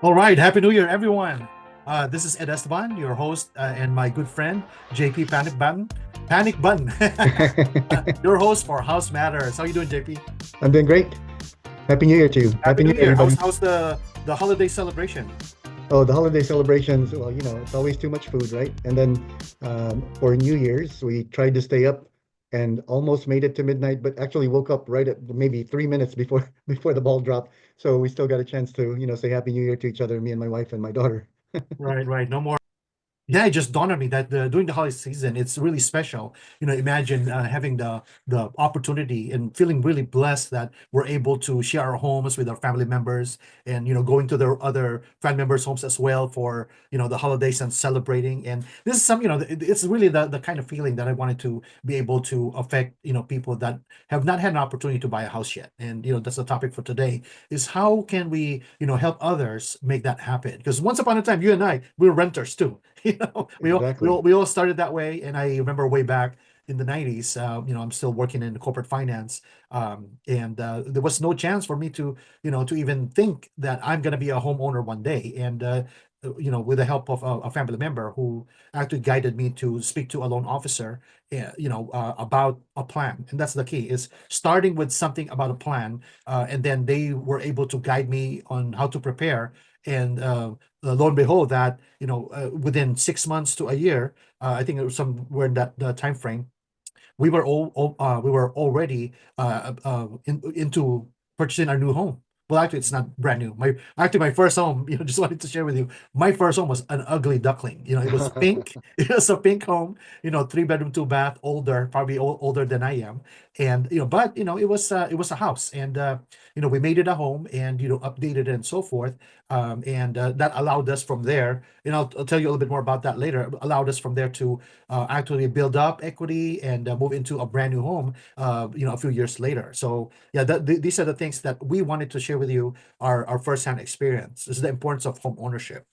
All right, Happy New Year, everyone. This is Ed Esteban, your host, and my good friend JP Panic Button, your host for House Matters. How you doing, JP? I'm doing great. Happy New Year to you. Happy Happy New New Year, Year. How's everybody. how's the holiday celebration? Oh, the holiday celebrations. Well, it's always too much food, right? And then for New Year's, we tried to stay up and almost made it to midnight, but actually woke up right at maybe 3 minutes before before the ball dropped. So we still got a chance to, say Happy New Year to each other, me and my wife and my daughter. Right, right. No more. Yeah, it just dawned on me that during the holiday season, it's really special. Imagine having the opportunity and feeling really blessed that we're able to share our homes with our family members, and going to their other family members' homes as well for the holidays and celebrating. And this is some it's really the kind of feeling that I wanted to be able to affect people that have not had an opportunity to buy a house yet. And that's the topic for today: is how can we help others make that happen? Because once upon a time, you and I, we were renters too. We all, Exactly. we all started that way. And I remember way back in the 90s, I'm still working in corporate finance. And there was no chance for me to even think that I'm going to be a homeowner one day. And, with the help of a family member who actually guided me to speak to a loan officer, about a plan. And that's the key, is starting with something about a plan. And then they were able to guide me on how to prepare. And lo and behold, that within 6 months to a year, I think it was somewhere in that the time frame, we were already into purchasing our new home. Well, actually, it's not brand new. My first home, just wanted to share with you, my first home was an ugly duckling. It was pink. It was a pink home. 3 bedroom, two bath, older, probably older than I am. And but it was a house, and we made it a home, and updated it and so forth. And that allowed us from there, and I'll tell you a little bit more about that later. Allowed us from there to actually build up equity and move into a brand new home, a few years later. So yeah, these are the things that we wanted to share with you, our firsthand experience. This is the importance of home ownership.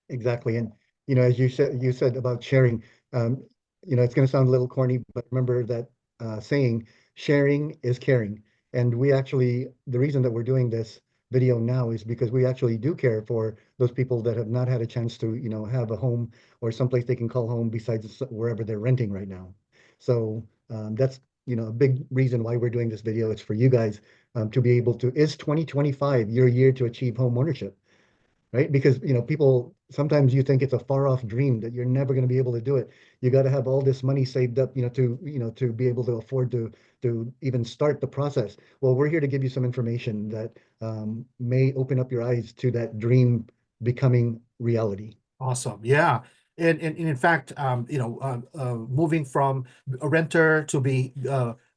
Exactly. And as you said about sharing, um, it's going to sound a little corny, but remember that saying, sharing is caring. And the reason that we're doing this video now is because we actually do care for those people that have not had a chance to, have a home or someplace they can call home besides wherever they're renting right now. So that's, a big reason why we're doing this video. It's for you guys to be able to, is 2025 your year to achieve home ownership? Right? Because, people sometimes you think it's a far off dream that you're never going to be able to do it. You got to have all this money saved up, to be able to afford to even start the process. Well, we're here to give you some information that may open up your eyes to that dream becoming reality. Awesome. Yeah. And in fact, moving from a renter to being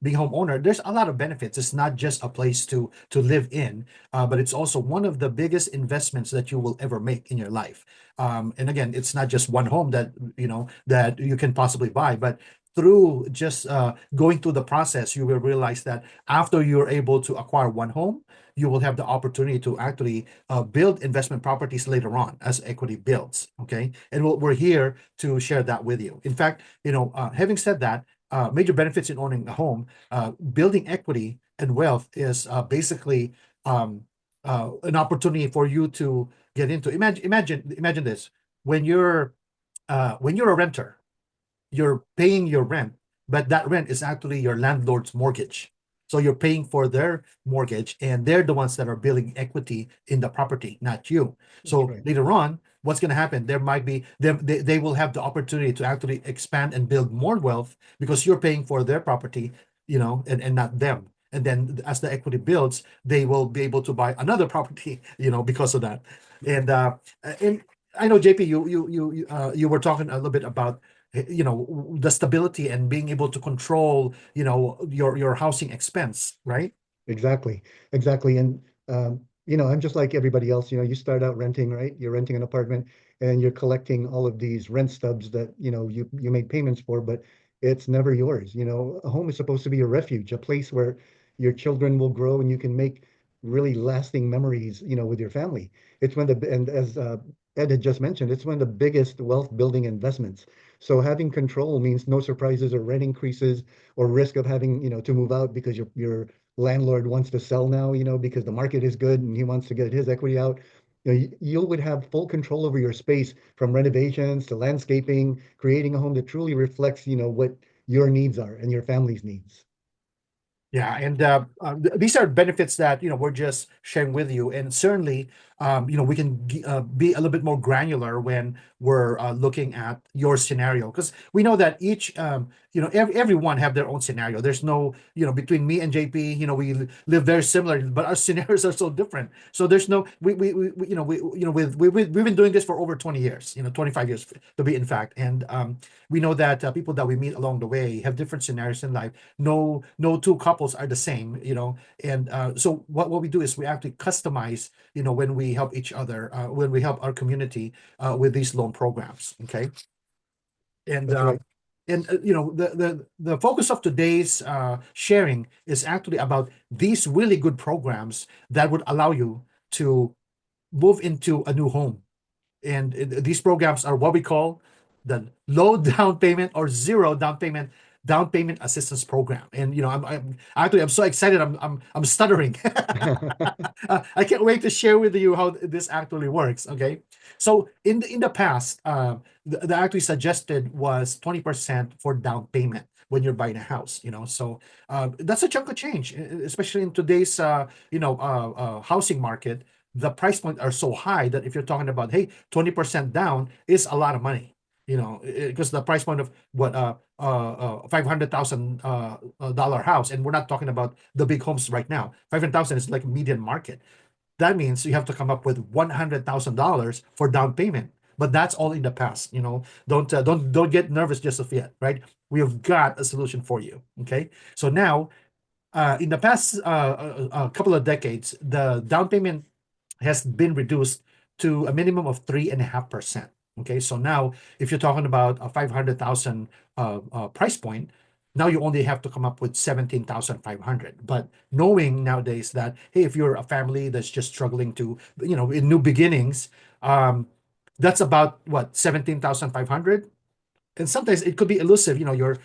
homeowner, there's a lot of benefits. It's not just a place to live in, but it's also one of the biggest investments that you will ever make in your life. And again, it's not just one home that you can possibly buy, but through just going through the process, you will realize that after you're able to acquire one home, you will have the opportunity to actually build investment properties later on as equity builds. Okay, and we're here to share that with you. In fact, having said that, major benefits in owning a home, building equity and wealth is basically an opportunity for you to get into. Imagine this: when you're a renter, you're paying your rent, but that rent is actually your landlord's mortgage. So you're paying for their mortgage, and they're the ones that are building equity in the property, not you. That's So right. later on, what's going to happen? There might be they will have the opportunity to actually expand and build more wealth because you're paying for their property, and not them. And then as the equity builds, they will be able to buy another property, because of that. And I know, JP, you were talking a little bit about the stability and being able to control your housing expense, right? Exactly. Exactly. And I'm just like everybody else. You start out renting, right? You're renting an apartment and you're collecting all of these rent stubs that, you make payments for, but it's never yours. A home is supposed to be a refuge, a place where your children will grow and you can make really lasting memories, with your family. And as Ed had just mentioned, it's one of the biggest wealth building investments. So having control means no surprises or rent increases or risk of having, to move out because your landlord wants to sell now, because the market is good and he wants to get his equity out. You would have full control over your space from renovations to landscaping, creating a home that truly reflects, what your needs are and your family's needs. Yeah, and these are benefits that we're just sharing with you, and certainly we can be a little bit more granular when we're looking at your scenario, because we know that each everyone have their own scenario. There's no between me and JP, we live very similar, but our scenarios are so different. So there's no we we've been doing this for over 20 years, 25 years to be in fact, and we know that people that we meet along the way have different scenarios in life. No two couples are the same, and so what we do is we actually customize, when we help each other, when we help our community with these loan programs. Okay. And That's right. the focus of today's sharing is actually about these really good programs that would allow you to move into a new home. And these programs are what we call the low down payment or zero down payment assistance program. And I'm so excited. I'm stuttering. I can't wait to share with you how this actually works. Okay, so in the past, the actually suggested was 20% for down payment when you're buying a house. So that's a chunk of change, especially in today's housing market. The price point are so high that if you're talking about, hey, 20% down is a lot of money, because the price point of what 500,000 dollar house, and we're not talking about the big homes right now. 500,000 is like median market. That means you have to come up with $100,000 for down payment. But that's all in the past. Don't get nervous just of yet, right? We have got a solution for you. Okay, so now in the past couple of decades, the down payment has been reduced to a minimum of 3.5%. Okay, so now if you're talking about a 500,000 price point, now you only have to come up with 17,500. But knowing nowadays that, hey, if you're a family that's just struggling to, in new beginnings, that's about what, 17,500. And sometimes it could be elusive. You're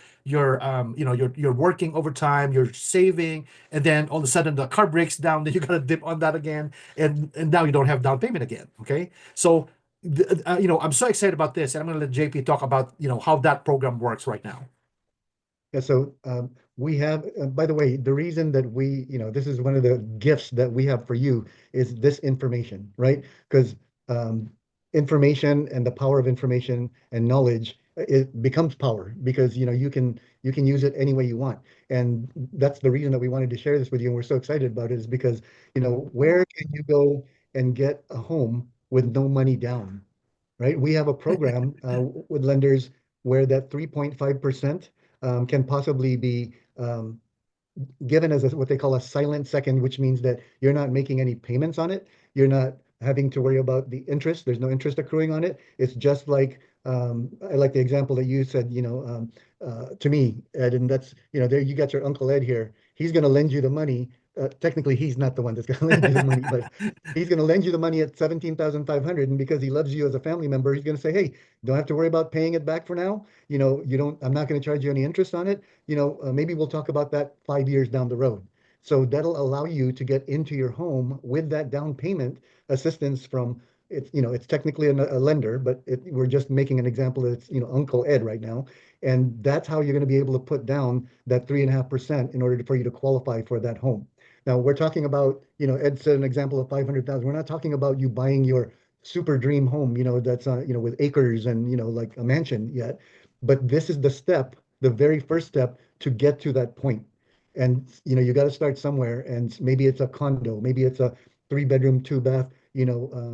working overtime, you're saving, and then all of a sudden the car breaks down, then you gotta dip on that again, and now you don't have down payment again. Okay, so I'm so excited about this, and I'm gonna let JP talk about how that program works right now. Yeah, so we have, by the way, the reason that this is one of the gifts that we have for you is this information, right? Because information and the power of information and knowledge, it becomes power because you can use it any way you want. And that's the reason that we wanted to share this with you. And we're so excited about it is because, where can you go and get a home with no money down? Right? We have a program with lenders where that 3.5% can possibly be given as what they call a silent second, which means that you're not making any payments on it. You're not having to worry about the interest. There's no interest accruing on it. It's just like I like the example that you said, to me, Ed, and that's, there you got your Uncle Ed here. He's going to lend you the money. Technically, he's not the one that's going to lend you the money, but he's going to lend you the money at 17,500. And because he loves you as a family member, he's going to say, hey, don't have to worry about paying it back for now. I'm not going to charge you any interest on it. Maybe we'll talk about that 5 years down the road. So that'll allow you to get into your home with that down payment assistance from it's technically a lender, but we're just making an example that it's Uncle Ed right now, and that's how you're going to be able to put down that 3.5% in order for you to qualify for that home. Now we're talking about Ed said an example of 500,000. We're not talking about you buying your super dream home, that's with acres and like a mansion yet, but this is the very first step to get to that point. And you got to start somewhere, and maybe it's a condo, maybe it's a 3 bedroom, 2 bath,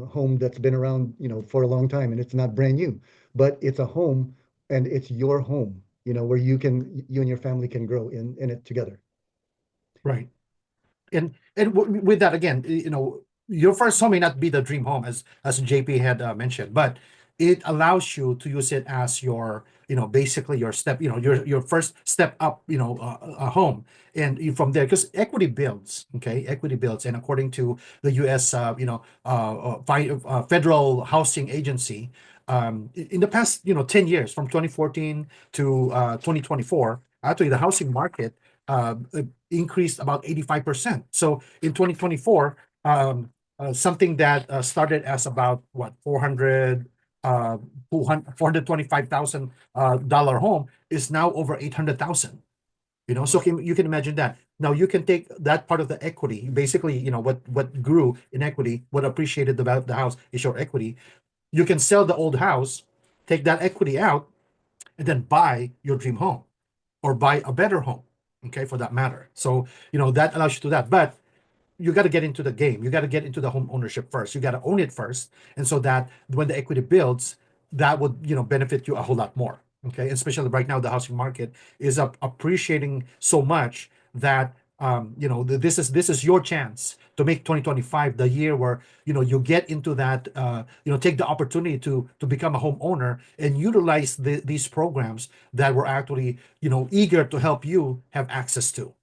home that's been around, for a long time, and it's not brand new, but it's a home, and it's your home, where you and your family can grow in it together. Right. And with that again, your first home may not be the dream home as JP had mentioned, but it allows you to use it as your basically your step, your first step up, a home, and from there, because equity builds. Okay, equity builds, and according to the U.S. Federal Housing Agency, in the past 10 years, from 2014 to 2024, actually the housing market increased about 85%. So in 2024, something that started as about what 400 $425,000 dollar home is now over 800,000. So you can imagine that. Now you can take that part of the equity, basically, what grew in equity, what appreciated about the house is your equity. You can sell the old house, take that equity out, and then buy your dream home or buy a better home, okay, for that matter. So, that allows you to do that. But you got to get into the game. You got to get into the home ownership first. You got to own it first. And so that when the equity builds, that would, benefit you a whole lot more. Okay. Especially right now, the housing market is appreciating so much that, this is your chance to make 2025 the year where, you get into that, take the opportunity to become a homeowner and utilize these programs that were actually, eager to help you have access to,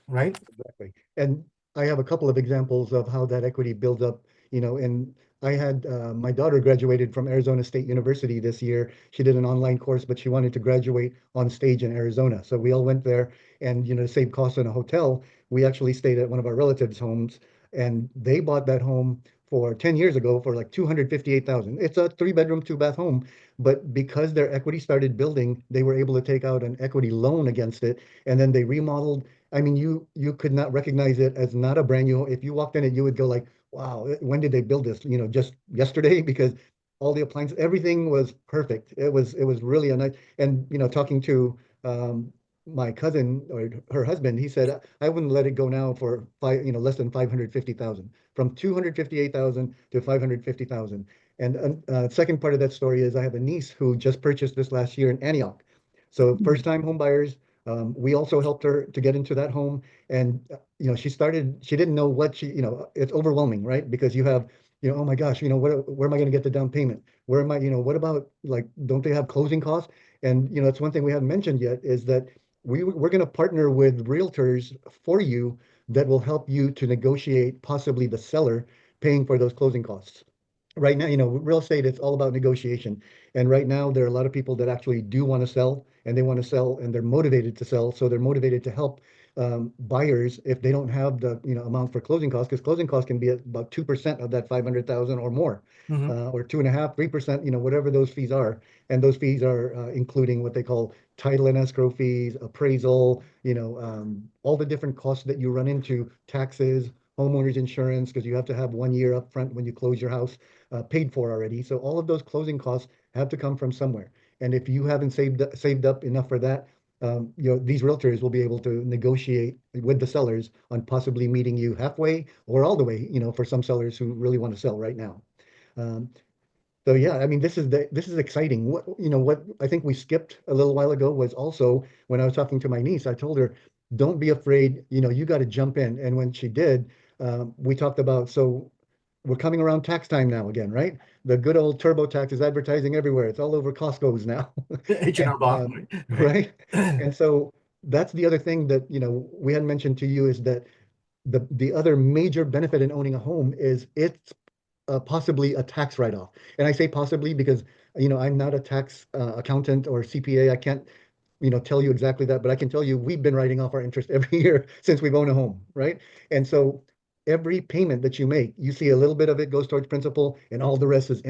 right? Exactly. And I have a couple of examples of how that equity builds up, and I had my daughter graduated from Arizona State University this year. She did an online course, but she wanted to graduate on stage in Arizona. So we all went there and, to save costs in a hotel, we actually stayed at one of our relatives' homes and they bought that home for 10 years ago for like 258,000. It's a 3 bedroom, 2 bath home, but because their equity started building, they were able to take out an equity loan against it and then they remodeled. I mean, you could not recognize it as not a brand new. If you walked in it, you would go like, "Wow, when did they build this?" Just yesterday, because all the appliances, everything was perfect. It was really a nice. And talking to my cousin or her husband, he said, "I wouldn't let it go now for less than 550,000, from 258,000 to 550,000." And second part of that story is I have a niece who just purchased this last year in Antioch. So first time home buyers, we also helped her to get into that home. And, she didn't know what it's overwhelming, right? Because you have, oh my gosh, where am I going to get the down payment? Where am I, what about like, don't they have closing costs? And, it's one thing we haven't mentioned yet is that we're going to partner with realtors for you that will help you to negotiate possibly the seller paying for those closing costs. Right now, real estate, it's all about negotiation. And right now, there are a lot of people that actually do want to sell and they want to sell and they're motivated to sell. So they're motivated to help buyers if they don't have the amount for closing costs, because closing costs can be about 2% of that 500,000 or more, Mhm. or 2.5, 3%, whatever those fees are. And those fees are including what they call title and escrow fees, appraisal, all the different costs that you run into, taxes, homeowners insurance, because you have to have 1 year up front when you close your house paid for already. So all of those closing costs have to come from somewhere. And if you haven't saved up enough for that, these realtors will be able to negotiate with the sellers on possibly meeting you halfway or all the way, for some sellers who really want to sell right now. Um, so yeah, I mean, this is exciting. What I think we skipped a little while ago was also when I was talking to my niece, I told her, don't be afraid, you got to jump in. And when she did, we talked about, so we're coming around tax time now again, right? The good old TurboTax is advertising everywhere. It's all over Costco's now. And H&R Block, right? right. And so that's the other thing that, we hadn't mentioned to you is that the other major benefit in owning a home is it's possibly a tax write-off. And I say possibly because, I'm not a tax accountant or CPA. I can't, tell you exactly that, but I can tell you we've been writing off our interest every year since we've owned a home, right? And so every payment that you make, you see a little bit of it goes towards principal and all the rest is,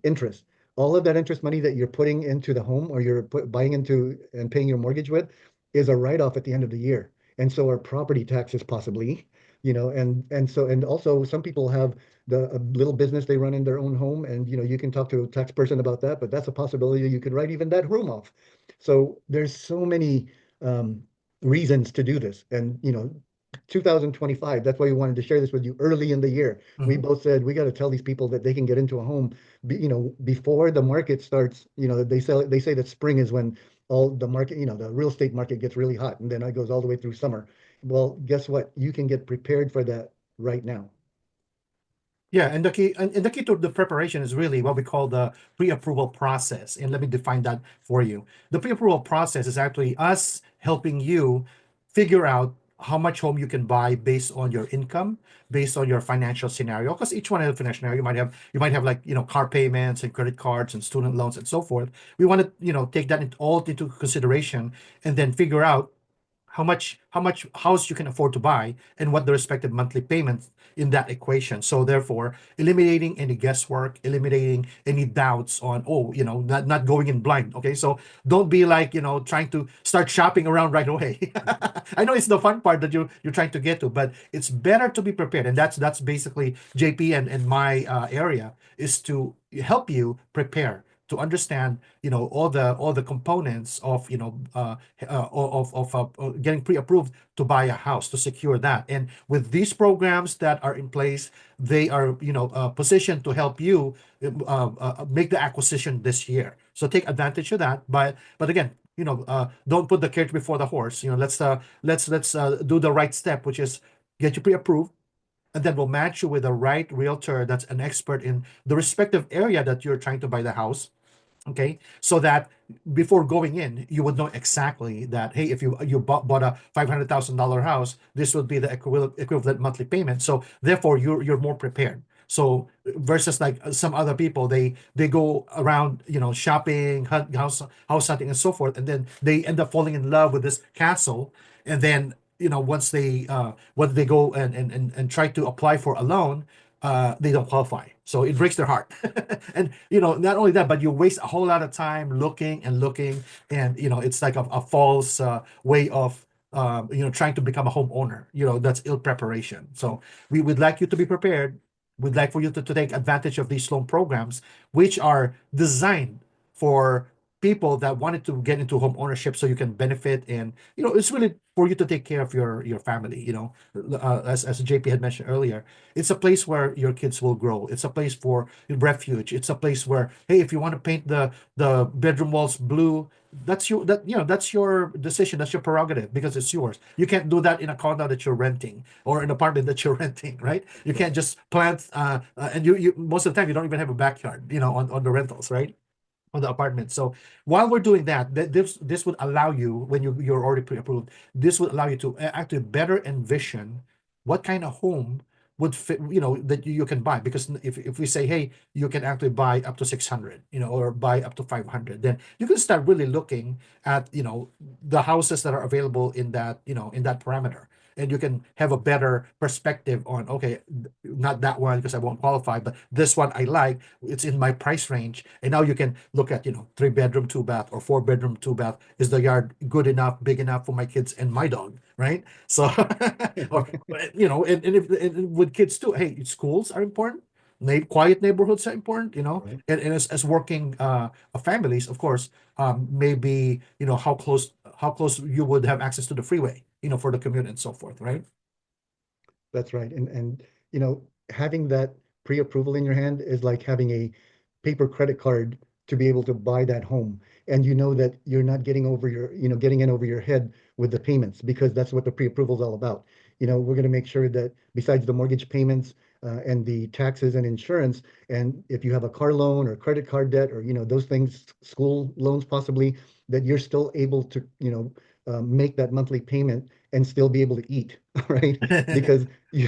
interest. All of that interest money that you're putting into the home or you're buying into and paying your mortgage with is a write-off at the end of the year. And so are property taxes possibly, and also some people have a little business they run in their own home and you can talk to a tax person about that, but that's a possibility you could write even that room off. So there's so many um, reasons to do this. And 2025, that's why we wanted to share this with you early in the year. We Mhm. both said we got to tell these people that they can get into a home, before the market starts. They say that spring is when all the market, the real estate market gets really hot, and then it goes all the way through summer. Well, guess what? You can get prepared for that right now. Yeah, and the key to the preparation is really what we call the pre-approval process. And let me define that for you. The pre-approval process is actually us helping you figure out how much home you can buy based on your income, based on your financial scenario. Because each one has a financial scenario. You might have like, car payments and credit cards and student loans and so forth. We want to, take that all into consideration and then figure out how much house you can afford to buy and what the respective monthly payments in that equation. So therefore, eliminating any guesswork, eliminating any doubts on, oh, not going in blind. Okay, so don't be like, trying to start shopping around right away. I know it's the fun part that you're trying to get to, but it's better to be prepared, and that's basically JP and my area is to help you prepare to understand, all the components of, getting pre-approved to buy a house, to secure that. And with these programs that are in place, they are, positioned to help you make the acquisition this year. So take advantage of that. But again, don't put the cart before the horse. Let's do the right step, which is get you pre-approved, and then we'll match you with the right realtor that's an expert in the respective area that you're trying to buy the house. Okay, so that before going in, you would know exactly that, hey, if you bought a $500,000 house, this would be the equivalent monthly payment. So therefore, you're more prepared. So versus like some other people, they go around, shopping, house hunting, and so forth, and then they end up falling in love with this castle, and then, once they go and try to apply for a loan, they don't qualify. So it breaks their heart. And not only that, but you waste a whole lot of time looking and looking, and it's like a false way of trying to become a homeowner. That's ill preparation. So we would like you to be prepared. We'd like for you to take advantage of these loan programs, which are designed for people that wanted to get into home ownership, so you can benefit. And it's really for you to take care of your family. As JP had mentioned earlier, it's a place where your kids will grow. It's a place for refuge. It's a place where, hey, if you want to paint the bedroom walls blue, that's your decision. That's your prerogative, because it's yours. You can't do that in a condo that you're renting, or an apartment that you're renting, right? You can't just plant and you most of the time you don't even have a backyard, on the rentals, right? On the apartment. So while we're doing that, this would allow you, when you're already pre-approved, this would allow you to actually better envision what kind of home would fit, that you can buy. Because if we say, hey, you can actually buy up to 600, or buy up to 500, then you can start really looking at, the houses that are available in that, in that parameter. And you can have a better perspective on, okay, not that one because I won't qualify, but this one I like, it's in my price range. And now you can look at, 3-bedroom, 2-bath, or 4-bedroom, 2-bath. Is the yard good enough, big enough for my kids and my dog, right? So, or, and with kids too, hey, schools are important. Quiet neighborhoods are important, Right. and as working families, of course, maybe, how close you would have access to the freeway, for the commute and so forth, right? That's right. And having that pre-approval in your hand is like having a paper credit card to be able to buy that home. And you know that you're not getting in over your head with the payments, because that's what the pre-approval is all about. We're going to make sure that besides the mortgage payments and the taxes and insurance, and if you have a car loan or credit card debt, or those things, school loans possibly, that you're still able to make that monthly payment and still be able to eat, right? Because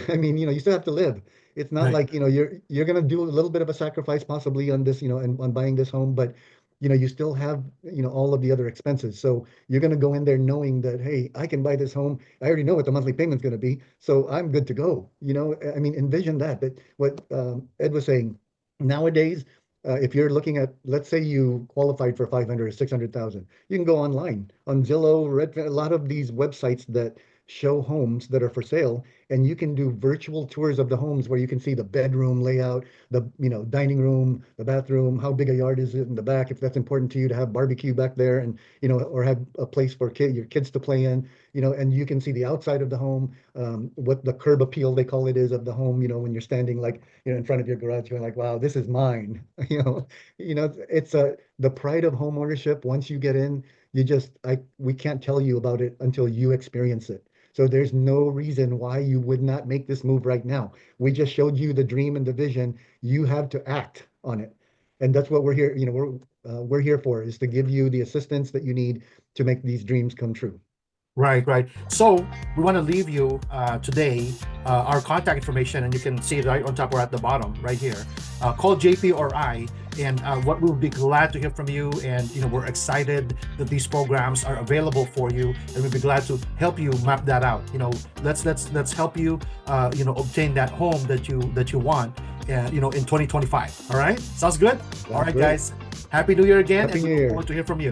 I mean, you still have to live. It's not Right. like, you're gonna do a little bit of a sacrifice possibly on this, and on buying this home, but you still have, all of the other expenses. So you're gonna go in there knowing that, hey, I can buy this home. I already know what the monthly payment's gonna be, so I'm good to go. I mean, envision that. But what Ed was saying, nowadays, if you're looking at, let's say you qualified for 500 or 600,000, you can go online on Zillow, Redfin, a lot of these websites that show homes that are for sale, and you can do virtual tours of the homes where you can see the bedroom layout, the dining room, the bathroom, how big a yard is it in the back, if that's important to you to have barbecue back there, and or have a place for your kids to play in, and you can see the outside of the home, what the curb appeal they call it is of the home, when you're standing like in front of your garage, you're like, wow, this is mine. It's the pride of home ownership. Once you get in, we can't tell you about it until you experience it. So there's no reason why you would not make this move right now. We just showed you the dream and the vision. You have to act on it. And that's what we're here, we're here for, is to give you the assistance that you need to make these dreams come true. Right, right. So we want to leave you today our contact information, and you can see it right on top or at the bottom right here. Call JP or I and what we would be glad to hear from you. And we're excited that these programs are available for you, and we'd be glad to help you map that out. Let's help you obtain that home that you want, in 2025. All right, sounds good. All right, great. guys, happy new year again, Happy and New we look Year. forward to hear from you.